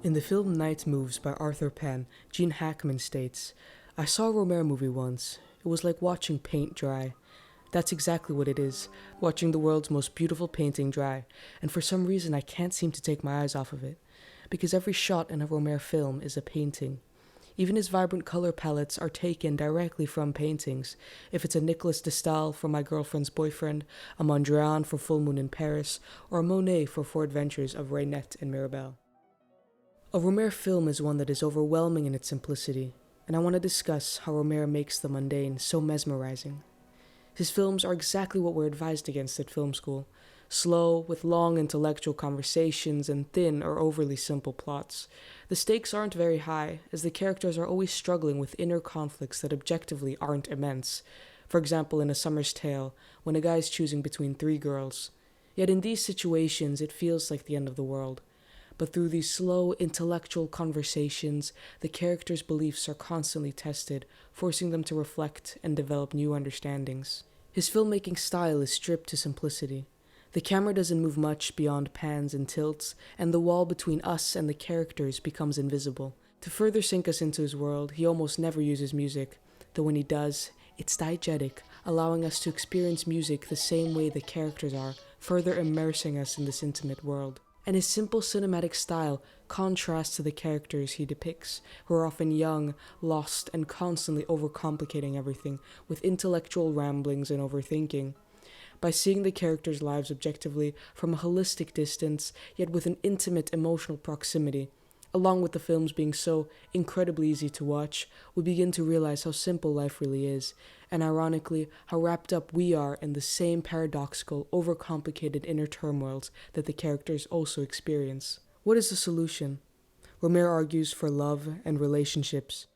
In the film Night Moves by Arthur Penn, Gene Hackman states, "I saw a Rohmer movie once. It was like watching paint dry. That's exactly what it is, watching the world's most beautiful painting dry, and for some reason I can't seem to take my eyes off of it, because every shot in a Rohmer film is a painting. Even his vibrant color palettes are taken directly from paintings. If it's a Nicolas de Stael for My Girlfriend's Boyfriend, a Mondrian for Full Moon in Paris, or a Monet for Four Adventures of Reinette and Mirabelle. A Rohmer film is one that is overwhelming in its simplicity, and I want to discuss how Rohmer makes the mundane so mesmerizing. His films are exactly what we're advised against at film school: slow, with long intellectual conversations and thin or overly simple plots. The stakes aren't very high, as the characters are always struggling with inner conflicts that objectively aren't immense. For example, in A Summer's Tale, when a guy is choosing between three girls. Yet in these situations, it feels like the end of the world. But through these slow, intellectual conversations, the characters' beliefs are constantly tested, forcing them to reflect and develop new understandings. His filmmaking style is stripped to simplicity. The camera doesn't move much beyond pans and tilts, and the wall between us and the characters becomes invisible. To further sink us into his world, he almost never uses music, though when he does, it's diegetic, allowing us to experience music the same way the characters are, further immersing us in this intimate world. And his simple cinematic style contrasts to the characters he depicts, who are often young, lost, and constantly overcomplicating everything, with intellectual ramblings and overthinking. By seeing the characters' lives objectively, from a holistic distance, yet with an intimate emotional proximity, along with the films being so incredibly easy to watch, we begin to realize how simple life really is, and ironically, how wrapped up we are in the same paradoxical, overcomplicated inner turmoils that the characters also experience. What is the solution? Rohmer argues for love and relationships.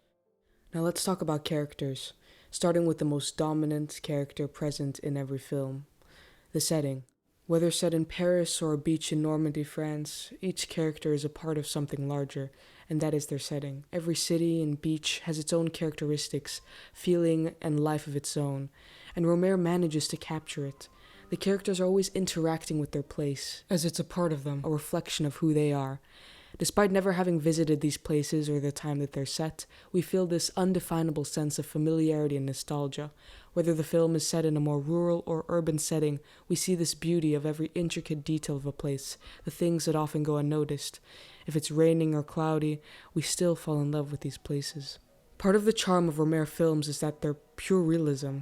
Now let's talk about characters, starting with the most dominant character present in every film: the setting. Whether set in Paris or a beach in Normandy, France, each character is a part of something larger, and that is their setting. Every city and beach has its own characteristics, feeling, and life of its own, and Rohmer manages to capture it. The characters are always interacting with their place, as it's a part of them, a reflection of who they are. Despite never having visited these places or the time that they're set, we feel this undefinable sense of familiarity and nostalgia. Whether the film is set in a more rural or urban setting, we see this beauty of every intricate detail of a place, the things that often go unnoticed. If it's raining or cloudy, we still fall in love with these places. Part of the charm of Rohmer films is that they're pure realism.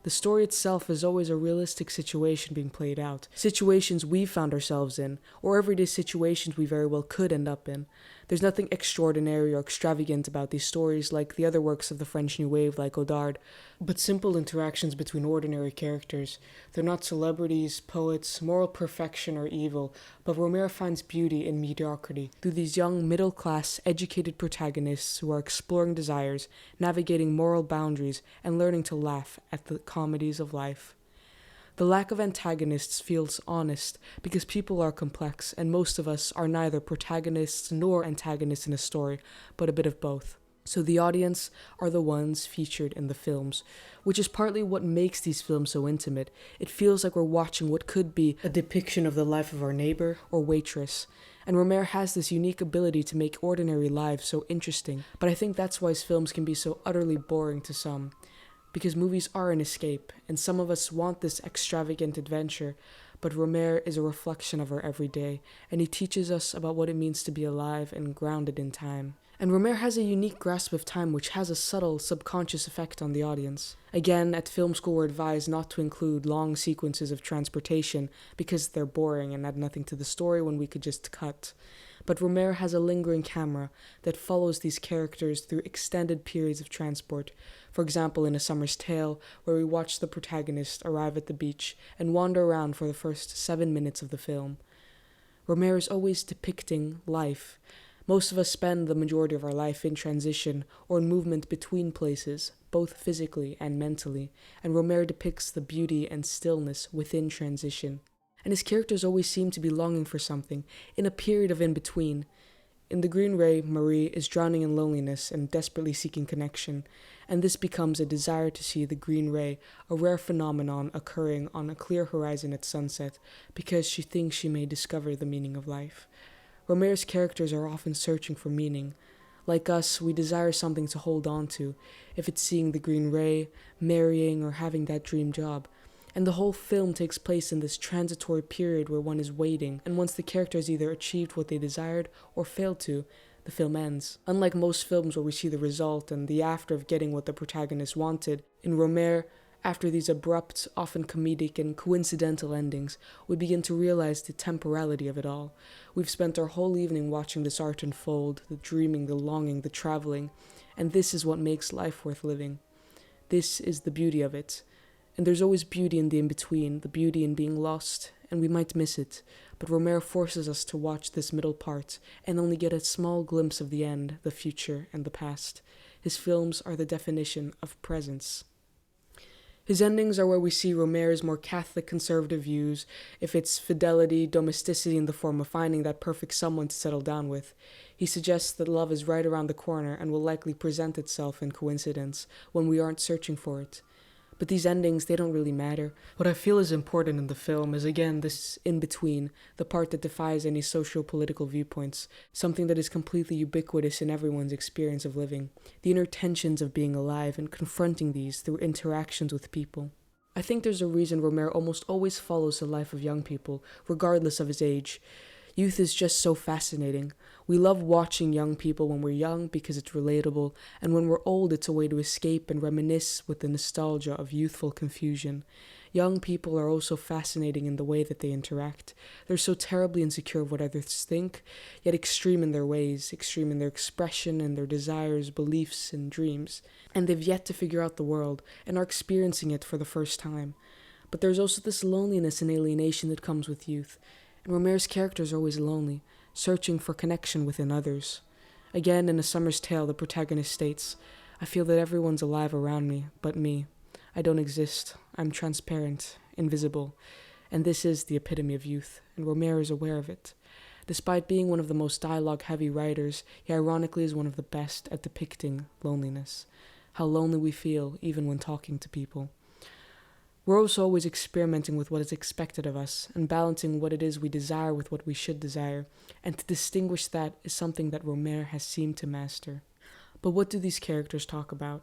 The story itself is always a realistic situation being played out, situations we've found ourselves in, or everyday situations we very well could end up in. There's nothing extraordinary or extravagant about these stories like the other works of the French New Wave like Godard, but simple interactions between ordinary characters. They're not celebrities, poets, moral perfection, or evil, but Rohmer finds beauty in mediocrity through these young, middle-class, educated protagonists who are exploring desires, navigating moral boundaries, and learning to laugh at the comedies of life. The lack of antagonists feels honest because people are complex, and most of us are neither protagonists nor antagonists in a story, but a bit of both. So the audience are the ones featured in the films, which is partly what makes these films so intimate. It feels like we're watching what could be a depiction of the life of our neighbor or waitress. And Rohmer has this unique ability to make ordinary lives so interesting, but I think that's why his films can be so utterly boring to some. Because movies are an escape, and some of us want this extravagant adventure, but Rohmer is a reflection of our everyday, and he teaches us about what it means to be alive and grounded in time. And Rohmer has a unique grasp of time which has a subtle, subconscious effect on the audience. Again, at film school we're advised not to include long sequences of transportation because they're boring and add nothing to the story when we could just cut. But Rohmer has a lingering camera that follows these characters through extended periods of transport. For example, in A Summer's Tale, where we watch the protagonist arrive at the beach and wander around for the first 7 minutes of the film. Rohmer is always depicting life. Most of us spend the majority of our life in transition or in movement between places, both physically and mentally, and Rohmer depicts the beauty and stillness within transition. And his characters always seem to be longing for something, in a period of in-between. In The Green Ray, Marie is drowning in loneliness and desperately seeking connection, and this becomes a desire to see the green ray, a rare phenomenon occurring on a clear horizon at sunset, because she thinks she may discover the meaning of life. Rohmer's characters are often searching for meaning. Like us, we desire something to hold on to, if it's seeing the green ray, marrying, or having that dream job. And the whole film takes place in this transitory period where one is waiting, and once the characters either achieved what they desired or failed to, the film ends. Unlike most films where we see the result and the after of getting what the protagonist wanted, in Rohmer, after these abrupt, often comedic and coincidental endings, we begin to realize the temporality of it all. We've spent our whole evening watching this art unfold, the dreaming, the longing, the traveling, and this is what makes life worth living. This is the beauty of it. And there's always beauty in the in-between, the beauty in being lost, and we might miss it, but Rohmer forces us to watch this middle part and only get a small glimpse of the end, the future, and the past. His films are the definition of presence. His endings are where we see Rohmer's more Catholic conservative views, if it's fidelity, domesticity in the form of finding that perfect someone to settle down with. He suggests that love is right around the corner and will likely present itself in coincidence when we aren't searching for it. But these endings, they don't really matter. What I feel is important in the film is, again, this in-between, the part that defies any socio-political viewpoints, something that is completely ubiquitous in everyone's experience of living, the inner tensions of being alive and confronting these through interactions with people. I think there's a reason Rohmer almost always follows the life of young people, regardless of his age. Youth is just so fascinating. We love watching young people when we're young because it's relatable, and when we're old it's a way to escape and reminisce with the nostalgia of youthful confusion. Young people are also fascinating in the way that they interact. They're so terribly insecure of what others think, yet extreme in their ways, extreme in their expression and their desires, beliefs, and dreams. And they've yet to figure out the world, and are experiencing it for the first time. But there's also this loneliness and alienation that comes with youth. And Rohmer's characters are always lonely, searching for connection within others. Again, in A Summer's Tale, the protagonist states, "I feel that everyone's alive around me, but me. I don't exist. I'm transparent, invisible." And this is the epitome of youth, and Rohmer is aware of it. Despite being one of the most dialogue-heavy writers, he ironically is one of the best at depicting loneliness. How lonely we feel, even when talking to people. We're also always experimenting with what is expected of us and balancing what it is we desire with what we should desire, and to distinguish that is something that Rohmer has seemed to master. But what do these characters talk about?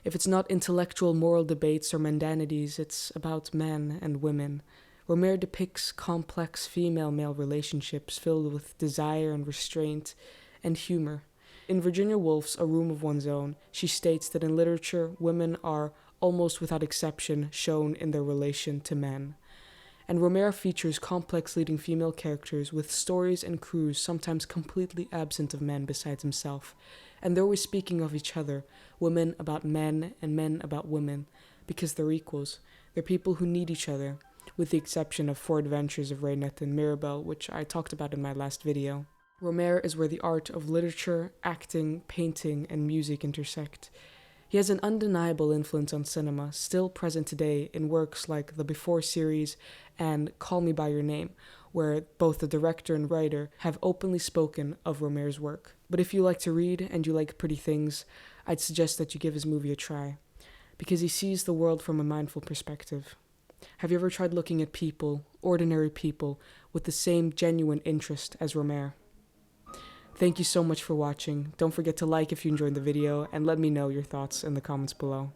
If it's not intellectual moral debates or mundanities, it's about men and women. Rohmer depicts complex female-male relationships filled with desire and restraint and humor. In Virginia Woolf's A Room of One's Own, she states that in literature, women are almost without exception shown in their relation to men. And Rohmer features complex leading female characters with stories and crews sometimes completely absent of men besides himself. And they're always speaking of each other, women about men and men about women, because they're equals. They're people who need each other, with the exception of 4 Adventures of Reinette and Mirabelle, which I talked about in my last video. Rohmer is where the art of literature, acting, painting, and music intersect. He has an undeniable influence on cinema, still present today in works like the Before series and Call Me By Your Name, where both the director and writer have openly spoken of Rohmer's work. But if you like to read and you like pretty things, I'd suggest that you give his movie a try, because he sees the world from a mindful perspective. Have you ever tried looking at people, ordinary people, with the same genuine interest as Rohmer? Thank you so much for watching. Don't forget to like if you enjoyed the video, and let me know your thoughts in the comments below.